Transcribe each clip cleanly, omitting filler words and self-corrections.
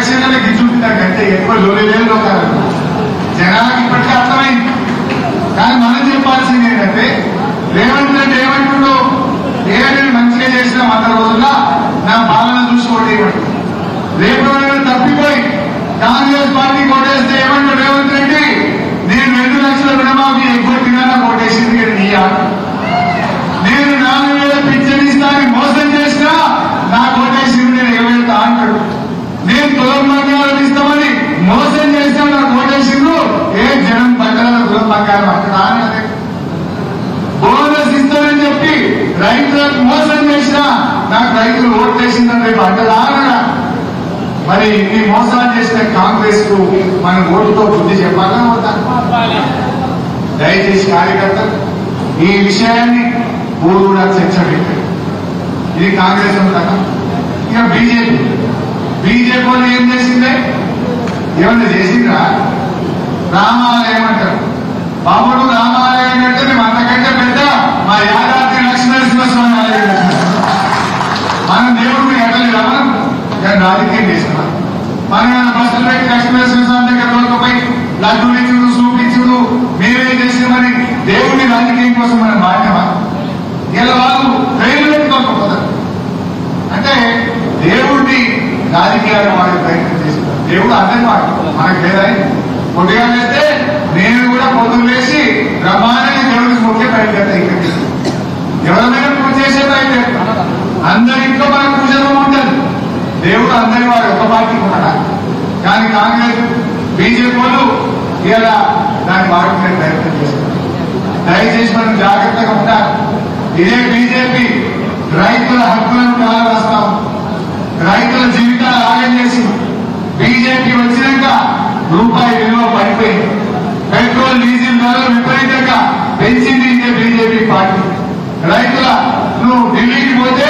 ఎలక్షన్లలో గిచ్చుంటుందంటే ఎక్కువ లోలేదు జనానికి ఇప్పటికీ అర్థమైంది. కానీ మనం చెప్పాల్సింది ఏంటంటే రేవంత్ రెడ్డి ఏమంటుండో నేను మంచిగా చేసిన 100 రోజుల్లో నా పాలన చూసి ఓటేయమంటు. రేపు తప్పిపోయి కాంగ్రెస్ పార్టీ ఓటేస్తే ఏమంటాడు రేవంత్ రెడ్డి, నేను 2 లక్షల రుణమాఫీ ఎగ్గొట్టినా నాకు ఓటేసింది నీయా, నేను 4,000 పింఛన్ ఇస్తానని మోసం చేసినా నాకు ఓటేసింది నేను 20,000 అంటాడు. నేను తులం బంగారం ఇస్తామని మోసం చేసినా నాకు ఓటేసిండు ఏ జనం పక్కన తులం బంగారం అక్కడ అన్నదే. బోనస్ ఇస్తానని చెప్పి రైతులకు మోసం చేసినా నాకు రైతులు ఓట్లేసిందని రేపు అంటదా. మరి ఇన్ని మోసాలు చేసిన కాంగ్రెస్ కు మనం ఓటుతో బుద్ధి చెప్పాలా వద్దా? దయచేసి కార్యకర్తలు ఈ విషయాన్ని ఊరు కూడా చర్చ పెట్టారు. ఇది కాంగ్రెస్ ఉంటాక ఇక బీజేపీ వాళ్ళు ఏం చేసిందే, ఏమన్నా చేసిందా? రామాలయం అంటారు. బాబుడు రామాలయం అంటే మేము అంతకంటే పెద్ద మా యాదాద్రి లక్ష్మీనరసింహస్వామి ఆలయం. మనం దేవుడిని ఎక్కలేదా? మనం రాజకీయం చేసినా మనం బస్సులు పెట్టి లక్ష్మీనరసింహస్వామి దగ్గర దొరకపోయి లడ్డూలు ఇచ్చుడు చూపించుడు మేమే చేసినామని దేవుడిని రాజకీయం కోసం మనం మాట్లాడమా? ఇలా వాళ్ళు ట్రైన్లు పెట్టి దొరకపోతారు అంటే దేవుడిని రాజకీయాలు వాడే ప్రయత్నం చేస్తారు. దేవుడు అర్థం వాడు మనకు లేదా? కొద్దిగా చేస్తే నేను కూడా పొద్దులు వేసి బ్రహ్మాండంగా దేవుడికి ముఖ్య బయలుదేరుతా. ఇక్కడ ఎవరైనా పూజ చేసే బయలుదేరుతా. అందరి ఇంట్లో మనకు పూజలు ఉంటుంది. దేవుడు అందరి వాడు ఒక పార్టీకి ఉన్నాడా? కానీ కాంగ్రెస్ బీజేపీ వాళ్ళు ఇలా దాన్ని వాడుకునే ప్రయత్నం చేస్తారు. దయచేసి మనం జాగ్రత్తగా ఉండాలి. ఇదే బీజేపీ రైతుల హక్కులను కాలరాస్తాం, రైతుల జీవితాలు ఆగం చేసి బీజేపీ వచ్చినాక రూపాయి విలువ పడిపోయింది. పెట్రోల్ డీజిల్ ధరలు విపరీతంగా పెంచింది ఇదే బీజేపీ పార్టీ. నువ్వు ఢిల్లీకి పోతే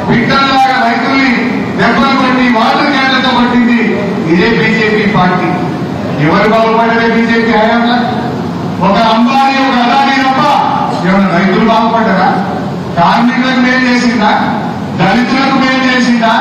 బిడ్డలాగా రైతుల్ని దెబ్బలు కొట్టి వాటర్ క్యాన్లతో కొట్టింది ఇదే బీజేపీ పార్టీ. ఎవరు బాగుపడ్డారే బీజేపీ హయాంలో? ఒక అంబానీ ఒక అదానీ తప్ప ఏమైనా రైతులు బాగుపడ్డారా? కార్మికులకు మేలు చేసిందా? దళితులకు మేలు చేసిందా?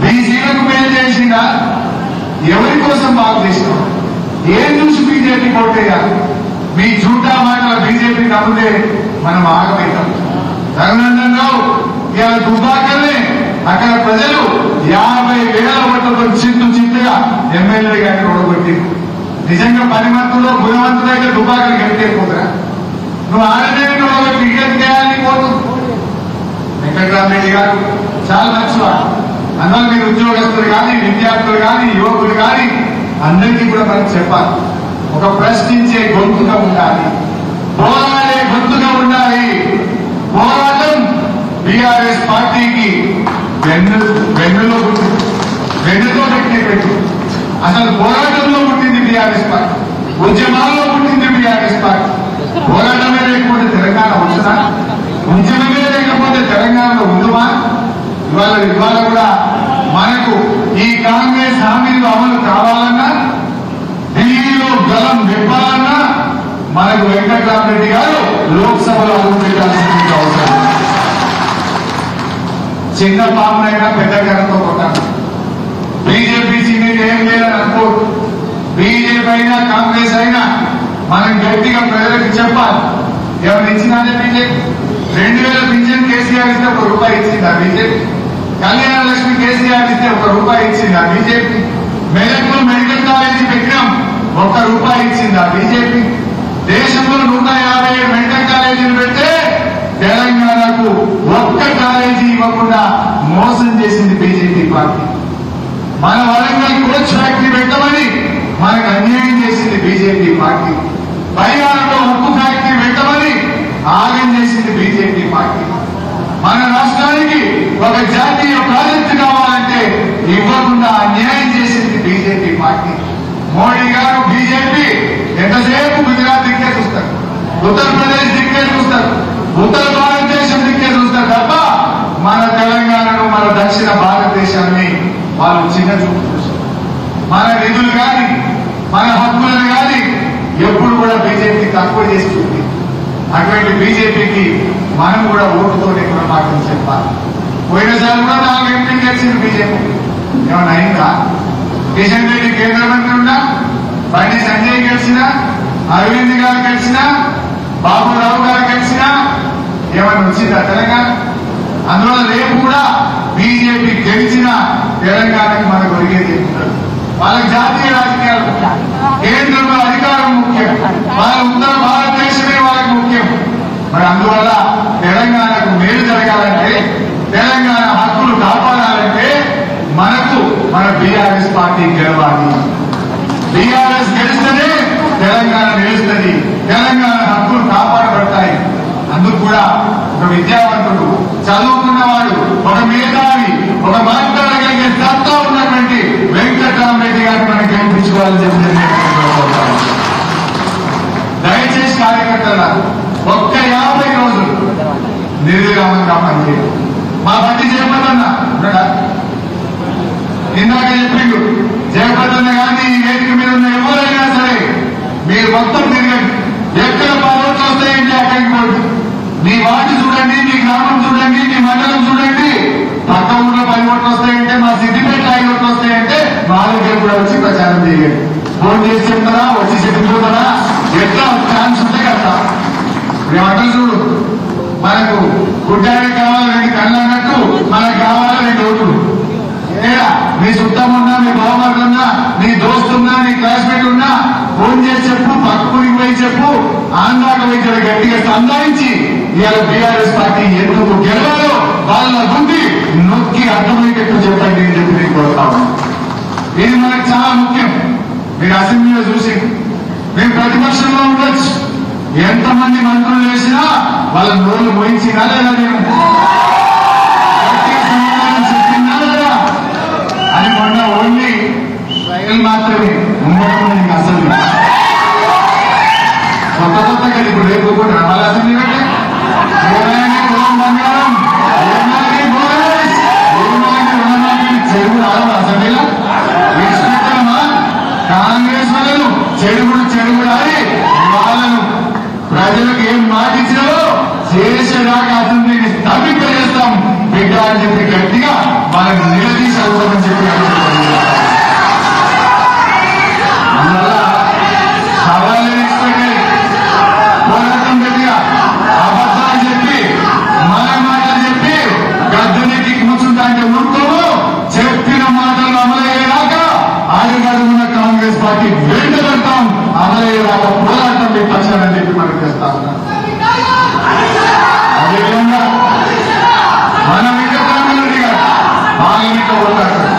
బీసీలకు మేలు చేసిందా? ఎవరి కోసం బాగు చేసినాం? ఏం చూసి బీజేపీ కొట్టేయాలి? మీ జూటా మాటల బీజేపీ నమ్మితే మనం ఆగమవుతాం. రఘునందన్ రావు ఇలా దుబ్బాకల్ని అక్కడ ప్రజలు 50,000 ఓట్లతో చిత్తుగా ఎమ్మెల్యే గారిని ఓడగొట్టి నిజంగా పనిమంతుల్లో గుణవంతులైతే దుబ్బాకలు గెలిపేపోతురా? నువ్వు ఆడదేవిని ఓడగొట్టి టికెట్ చేయాలని పోతుంది. వెంకటరామరెడ్డి గారు చాలా మంచివాడు. అందువల్ల మీరు ఉద్యోగస్తులు కానీ విద్యార్థులు కానీ యువకులు కానీ అందరికీ కూడా మనం చెప్పాలి, ఒక ప్రశ్నించే గొంతుగా ఉండాలి, పోరాడే గొంతుగా ఉండాలి. పోరాటం బీఆర్ఎస్ పార్టీకి వెన్నులో పుట్టింది, వెన్నుతో పెట్టు. అసలు పోరాటంలో పుట్టింది బీఆర్ఎస్ పార్టీ, ఉద్యమాల్లో పుట్టింది బీఆర్ఎస్ పార్టీ. పోరాటమే లేకపోతే తెలంగాణ ఉంటుందా? ఉద్యమమే లేకపోతే తెలంగాణలో ఉండుమా? ఇవాళ కూడా మనకు ఈ కాంగ్రెస్ హామీలు అమలు కావాలన్నా, ఢిల్లీలో బలం విప్పాలన్నా మనకు వెంకటరామరెడ్డి గారు లోక్సభలో అడుగు పెట్టాల్సిన అవసరం. చిన్న పాపనైనా పెద్ద గణంతో కొట్టాలి. బీజేపీ చిన్నది ఏం లేదని అనుకోరు. బీజేపీ అయినా కాంగ్రెస్ అయినా మనం గట్టిగా ప్రజలకు చెప్పాలి. ఎవరు ఇచ్చినారే బీజేపీ? 2,000 పింఛన్ కేసీఆర్ ఇస్తే ₹1 ఇచ్చిందా బీజేపీ? కళ్యాణ లక్ష్మి కేసీఆర్ ఇస్తే ₹1 ఇచ్చిందా బీజేపీ? మెదక్లో మెడికల్ కాలేజీ పెట్టినాం, ₹1 ఇచ్చిందా బీజేపీ? దేశంలో 157 మెడికల్ కాలేజీలు పెడితే తెలంగాణకు ఒక్క కాలేజీ ఇవ్వకుండా మోసం చేసింది బీజేపీ పార్టీ. మన వరంగల్ కోచ్ ఫ్యాక్టరీ పెట్టమని మనకు అన్యాయం చేసింది బీజేపీ పార్టీ. బయ్యారంలో ఉక్కు ఫ్యాక్టరీ పెట్టమని ఆగం చేసింది బీజేపీ పార్టీ. మన రాష్ట్రానికి ఒక జాతీయ ప్రాజెక్టు కావాలంటే ఇవ్వకుండా అన్యాయం చేసింది బీజేపీ పార్టీ. మోడీ గారు బీజేపీ ఎంతసేపు గుజరాత్ దిక్కే చూస్తారు, ఉత్తరప్రదేశ్ దిక్కే చూస్తారు, ఉత్తర భారతదేశం దిక్కే చూస్తారు తప్ప మన తెలంగాణను, మన దక్షిణ భారతదేశాన్ని వాళ్ళు చిన్న చూపు చూస్తారు. మన నిధులు కానీ మన హక్కులను కానీ ఎప్పుడు కూడా బీజేపీ తక్కువ చేసి చూపి. అటువంటి బీజేపీకి మనం కూడా ఓటుతోనే మాటలు చెప్పాలి. పోయినసారి కూడా 4 ఎంపీలు గెలిచింది బీజేపీ. ఏమైనా అయిందా? కిషన్ రెడ్డి కేంద్ర మంత్రి ఉన్నా, బండి సంజయ్ గెలిచినా, అరవింద్ గారు గెలిచినా, బాబురావు గారు గెలిచినా ఏమన్నా వచ్చిందా తెలంగాణ? అందువల్ల రేపు కూడా బీజేపీ గెలిచిన తెలంగాణకి మనకు ఒరిగేది వాళ్ళకి జాతీయ రాజకీయాలు, కేంద్రంలో అధికారం ముఖ్యం, వాళ్ళ ఉత్తర భారతదేశమే వాళ్ళకి ముఖ్యం. మరి అందువల్ల తెలంగాణకు మేలు జరగాలంటే, తెలంగాణ హక్కులు కాపాడాలంటే మనకు మన బీఆర్ఎస్ పార్టీ గెలవాలి. బీఆర్ఎస్ గెలిస్తేనే తెలంగాణ నిలుస్తుంది, తెలంగాణ హక్కులు కాపాడబడతాయి. అందుకు కూడా ఒక విద్యావంతుడు, చదువుకున్నవాడు, ఒక మేధావి, ఒక మాట్లాడగలిగే సత్తా ఉన్నటువంటి వెంకట్రామరెడ్డి గారిని మనం గెలిపించుకోవాలని చెప్పి దయచేసి కార్యకర్తల ఒక్క 50 రోజులు నిర్విరామంగా పనిచేయాలి. మా బట్టి జయపదన్న ఉన్నాడా? ఇందాక చెప్పిండు జయపదన్న గాంధీ ఈ వేదిక మీద ఉన్న ఎవరైనా సరే మీరు మొత్తం తిరగండి, ఎక్కడ 10 ఓట్లు వస్తాయంటే అక్కడికి పోండి. మీ వార్డు చూడండి, మీ గ్రామం చూడండి, మీ మండలం చూడండి. పక్క ఊళ్ళో 10 ఓట్లు వస్తాయంటే, మా సిద్దిపేట 5 ఓట్లు వస్తాయంటే మా దగ్గర కూడా వచ్చి ప్రచారం చేయండి. ఫోన్ చేసి చెప్తారా, వచ్చి చెప్పిపోతారా, ఎట్లా ఛాన్స్ ఉంటే కదా. మేమంటాం చూడు, మనకు గుడ్డానికి కావాలి 2 కళ్ళు అన్నట్టు మనకు కావాలి 2 ఓట్లు. ఏడా మీ చుట్టం ఉన్నా, మీ బావమరులు ఉన్నా, నీ దోస్తున్నా, నీ క్లాస్మేట్ ఉన్నా ఫోన్ చేసి చెప్పు, పక్కూరికి పోయి చెప్పు, ఆంధ్రాక వైద్యులు గట్టిగా సంధానించి ఇవాళ బీఆర్ఎస్ పార్టీ ఎందుకు గెలవాలో వాళ్ళ గుండి నొక్కి అర్థమయ్యేటట్టు చెప్పండి అని చెప్పి నేను కోరుతాను. ఇది మనకు చాలా ముఖ్యం. మీరు అసెంబ్లీలో చూసి మేము ప్రతిపక్షంలో ఉండొచ్చు, ఎంతమంది మంత్రులు వేసినా వాళ్ళ నోళ్ళు మోయించినా లేదా, నేను చెప్పిందా లేదా అని మొన్న ఓన్లీ ట్రయల్ మాత్రమే ఉండడం అసలు కొత్త కొత్తగా ఇప్పుడు రేపు కూడా వాళ్ళ అసెంబ్లీ అంటే బంగారం చెరువు రావాలి అసెంబ్లీలో విడిచిపెట్టామా? కాంగ్రెస్ వాళ్ళను చెరువులు ఆడి వాళ్ళను ప్రజలకు ఏం మాటించారో చేసేదాకా అసెంబ్లీని స్థాపింపజేస్తాం బిడ్డ అని చెప్పి గట్టిగా వాళ్ళని నిలదీసి అవుతామని చెప్పి అందువల్ల సవాళ్ళు ఎక్స్పెక్ట్ పోరాటం గట్టిగా అబద్ధాలు చెప్పి మన మాటలు చెప్పి గద్దెనికి కూర్చుంటా అంటే ఊరుకోము. చెప్పిన మాటలు అమలయ్యేదాకా ఆడుగడుగున్న కాంగ్రెస్ పార్టీ వెంటబడతాం, అమలయ్యేదాకా పోరాటం మీ పక్షాలని చెప్పి మనకు చేస్తా ఉన్నాం. అదేవిధంగా మన వెంకటరామరెడ్డి గారు పార్లమెంట్ లో పోరాడతారు,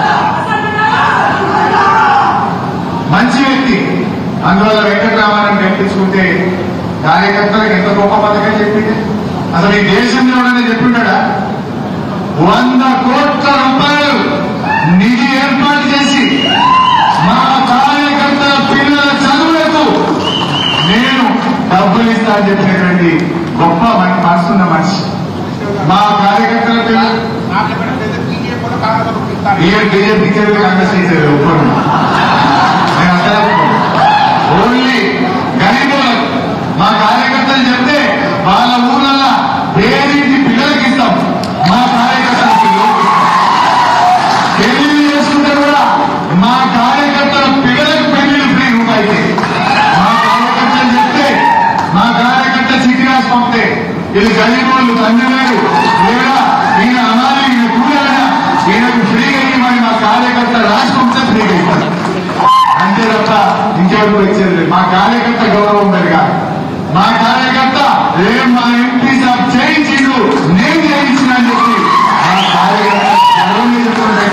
మంచి వ్యక్తి. అందువల్ల వెంకటరామారాయణ గెలిపించుకుంటే కార్యకర్తలకు ఎంత గొప్ప పథకం చెప్పింది. అసలు ఈ దేశంలో ఎవరైనా చెప్పింటాడా? 100 కోట్ల రూపాయలు నిధి ఏర్పాటు చేసి మా కార్యకర్తల పిల్లల చదువులకు నేను డబ్బులు ఇస్తా అని చెప్పినటువంటి గొప్ప మనసున్న మనిషి. మా కార్యకర్తల పిల్లలు బీజేపీ కాంగ్రెస్ చేశారు నేను అసలు ఓన్లీ గరీబులు మా కార్యకర్తలు చెప్తే వాళ్ళ ఊళ్ళల్లో పేరింటి పిల్లలకి ఇస్తాం. మా కార్యకర్తల పెళ్లి చేసుకుంటే కూడా మా కార్యకర్తల పిల్లలకు పెళ్లిళ్ళు ఫ్రీ రూపాయికి. మా కార్యకర్తలు చెప్తే మా కార్యకర్త చిట్టి రాసి పంపితే ఇది గరీబులు తండ్రిలేరు లేదా ఈయన అనాలి, ఈయన కూడాడా, ఈయనకు ఫ్రీగా మరి మా కార్యకర్త రాసి పంపితే ఫ్రీగా ఇస్తారు. అంతే తప్ప ఇంకెవరికి వచ్చేది. మా కార్యకర్త గౌరవం పెరిగా, మా కార్యకర్త ఏం మా ఎంపీ సాబ్ చేయించిండు నేను చేయించిన అని చెప్పి మా కార్యకర్త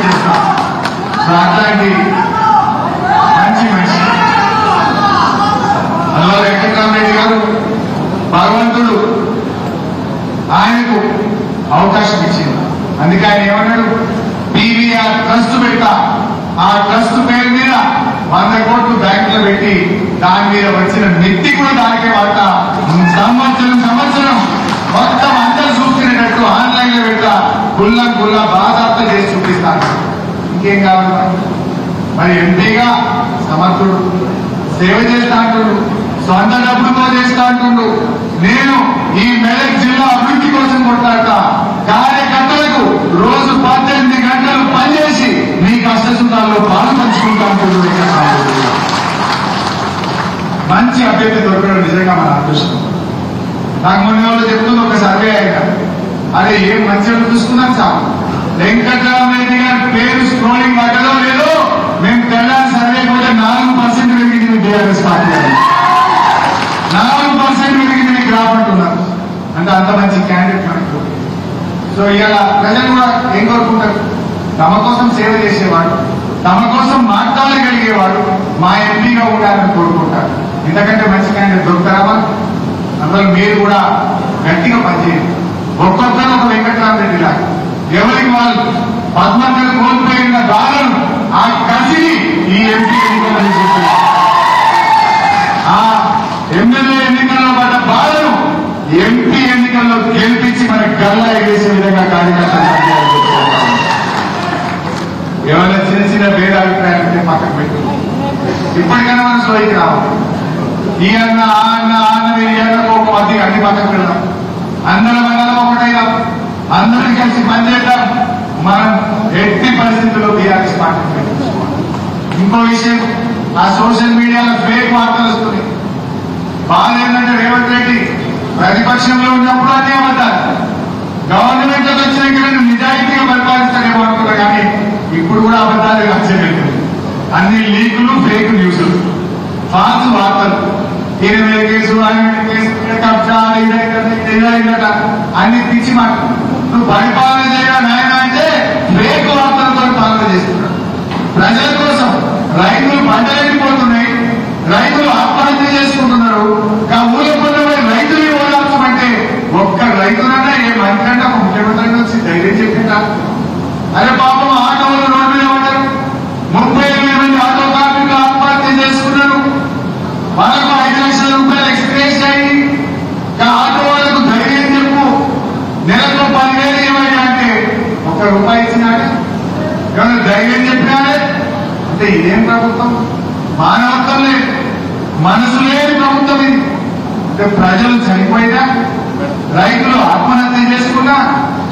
చేస్తా. అట్లాంటి మంచి మనిషి. అందులో వెంకటరామరెడ్డి గారు భగవంతుడు ఆయనకు అవకాశం ఇచ్చింది. అందుకే ఆయన ఏమన్నాడు, పీవీఆర్ ట్రస్ట్ పెడతా, ఆ ట్రస్ట్ పేరు మీద 100 కోట్లు బ్యాంకులో పెట్టి దాని మీద వచ్చిన నెత్తి కూడా దానికే వాడతా, సంవత్సరం మొత్తం అందరూ చూసుకునేటట్టు ఆన్లైన్ లో పెడతా, గుల్లా బాధాత చేసి చూపిస్తాను. ఇంకేం కావాలి? మరి ఎంపీగా సమర్థుడు, సేవ చేస్తా అంటుడు, సొంత డబ్బులతో చేస్తా అంటుండు. నేను ఈ మెదక్ జిల్లా అభివృద్ధి కోసం కొట్లాడతా, కార్యకర్తలకు రోజు 18 గంటలు పనిచేసి మీ కష్ట సుఖాల్లో పాలు పంచుకుంటాను. అభ్యర్థి దొరకడం నిజంగా మన అదృష్టం. నాకు మొన్న వాళ్ళు చెప్తుంది ఒక సర్వే అయినా, అరే ఏం మంచిగా చూసుకున్నాం సార్, వెంకటరామరెడ్డి గారి పేరు స్క్రోలింగ్ పడ్డదో లేదో మేము తెల్లారి సర్వే కూడా 4% పెరిగింది టీఆర్ఎస్ పార్టీ, 4% పెరిగింది మీకు రాబట్టున్నారు అంటే అంత మంచి క్యాండిడేట్ మనకు. సో ఇవాళ ప్రజలు కూడా ఏం కోరుకుంటారు, తమ కోసం సేవ చేసేవాడు, తమ కోసం మాట్లాడగలిగేవాడు మా ఎంపీగా ఉండాలని కోరుకుంటారు. ఎందుకంటే మంచి క్యాండిడేట్ దొరుకుతారా? అందులో మీరు కూడా గట్టిగా పనిచేయండి. ఒక్కొక్కరు ఒక వెంకటరామరెడ్డి లాగా ఎవరికి వాళ్ళు పద్మకలు కోల్పోయిన బాధను ఆ కసిని ఈ ఎంపీ ఎన్నికల్లో చూస్తారు, ఆ ఎమ్మెల్యే ఎన్నికల్లో పడ్డ బాధను ఎంపీ ఎన్నికల్లో గెలిపించి మనకి గల్లా ఎగేసే విధంగా కార్యకర్తలు ఎవరైనా చిన్న చిన్న భేదాభిప్రాయాలంటే పక్కకు పెట్టు. ఇప్పటికైనా మనం సోయికి రావాలి. ఈ అన్న ఆ అన్న ఆ అన్న ఈ అన్నకు ఒక మధ్య అన్ని పక్కకు పెడదాం, అందరం ఒకటైనా అందరం కలిసి పనిచేద్దాం. మనం ఎట్టి పరిస్థితుల్లో టీఆర్ఎస్ పార్టీ. ఇంకో విషయం, ఆ సోషల్ మీడియాలో ఫేక్ వార్తలు వస్తున్నాయి. బాధ ఏంటంటే రేవంత్ రెడ్డి ప్రతిపక్షంలో ఉన్నప్పుడు అన్నీ అబద్ధాలు, గవర్నమెంట్ లోకి వచ్చినాక నిజాయితీగా పరిపాలిస్తారేమో అనుకున్నా, కానీ ఇప్పుడు కూడా అబద్ధాలు నచ్చలేదు. అన్ని లీకులు, ఫేక్ న్యూస్లు, ఫాల్స్ వార్తలు, 20,000 కేసు, 20,000 కేసు, కబ్జా, ఇదట అన్ని పిచ్చి మాట. నువ్వు పరిపాలన చేయడం నాయన అంటే ఫేక్ వార్తలతో పాలన చేస్తున్నాడు. ప్రజల కోసం రైతులు పంటలేకపోతున్నాయి, రైతులు ఆత్మహత్య చేసుకుంటున్నారు. ఊళ్ళో కొన్నపై రైతులు ఓడాల్సమంటే ఒక్క రైతులన్నా ఏ మంత్రి అంటే ఒక ముఖ్యమంత్రి వచ్చి ధైర్యం చెప్పిందా? అరే పాపం ఆటోలు రోడ్డు మీద పడ్డారు, 30,000 మంది ఆటో కార్మికులు ఆత్మహత్య చేసుకున్నారు. వాళ్ళకు 5 లక్షల రూపాయలు ఎక్స్ప్రెస్ అయ్యి ఆటో వాళ్ళకు ధైర్యం చెప్పు, నెలకు 10,000 ఏమైనా అంటే ₹1 ఇచ్చినాడే, ఏమైనా ధైర్యం చెప్పినాడే అంటే ఇదేం ప్రభుత్వం? మానవత్వం లేదు, మనసు లేని ప్రభుత్వం ఇది. అంటే ప్రజలు చనిపోయినా, రైతులు ఆత్మహత్య చేసుకున్నా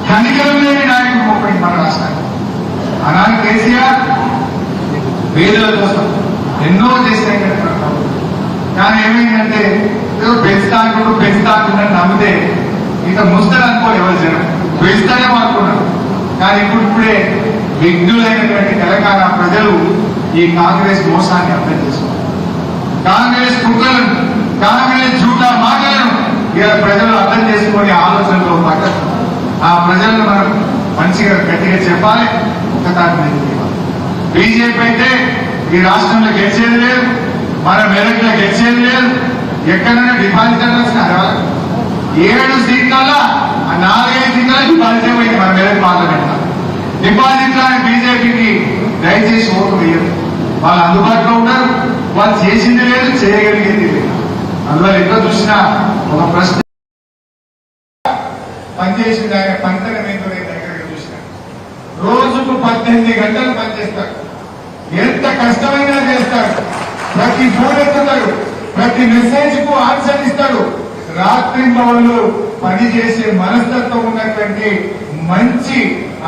కనికరం లేని నాయకుడు మొక్కటి మన రాష్ట్రానికి. ఆనాడు కేసీఆర్ పేదల కోసం ఎన్నో చేసినాయి కదా, కానీ ఏమైందంటే ఏదో పెంచుతాకుండా నమ్మితే ఇంకా ముస్తలు అనుకోని ఎవరు జనం పెంచుతారేమో అనుకున్నారు. కానీ ఇప్పుడే విఘ్నులైనటువంటి తెలంగాణ ప్రజలు ఈ కాంగ్రెస్ మోసాన్ని అర్థం చేసుకున్నారు. కాంగ్రెస్ కుట్రలను, కాంగ్రెస్ జూటా మాటలను ఇలా ప్రజలు అర్థం చేసుకుని ఆలోచనలో పడ్డారు. ఆ ప్రజలను మనం మంచిగా గట్టిగా చెప్పాలి, ఒక తాటి బీజేపీ అయితే ఈ రాష్ట్రంలో గెలిచేది లేదు, మన మెదక్లో గెలిచేది లేదు. ఎక్కడైనా డిపాజిట్ వచ్చినారా? 7 సీట్లలో 4-5 సీట్ల డిపాజిట్ పోయింది మన మెదక్ పార్లమెంట్. డిపాజిట్ బీజేపీకి దయచేసి ఓటు వేయరు. వాళ్ళు అందుబాటులో ఉన్నారు, వాళ్ళు చేసింది లేదు, చేయగలిగేది లేదు. అందువల్ల ఎక్కడ చూసినా ఒక ప్రశ్న పనిచేసింది. ఆయన పంతనం ఏంటో నేను దగ్గరగా చూసిన, రోజుకు 18 గంటలు పనిచేస్తాడు, ఎంత కష్టమైనా చేస్తాడు, ప్రతి ఫోన్ ఎత్తుతాడు, ప్రతి మెసేజ్ కు ఆన్సర్ ఇస్తాడు. రాత్రి పనులు పనిచేసే మనస్తత్వం ఉన్నటువంటి మంచి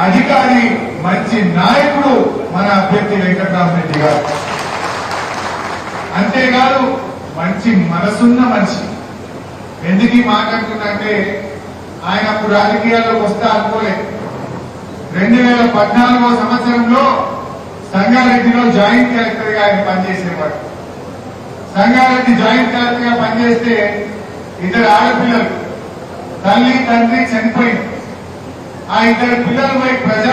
అధికారి, మంచి నాయకుడు మన అభ్యర్థి వెంకటరామరెడ్డి గారు. అంతేకాదు మంచి మనసున్న మనిషి. ఎందుకు ఈ మాట అంటున్నాంటే, ఆయన అప్పుడు రాజకీయాల్లోకి వస్తా అనుకోలేదు. 2014 సంవత్సరంలో సంగారెడ్డిలో జాయింట్ కలెక్టర్ గా ఆయన పనిచేసేవాడు. సంగారెడ్డి జాయింట్ కలెక్టర్ గా పనిచేస్తే 2 ఆడపిల్లలు, తల్లి తండ్రి చనిపోయింది. ఆ 2 పిల్లలపై ప్రజా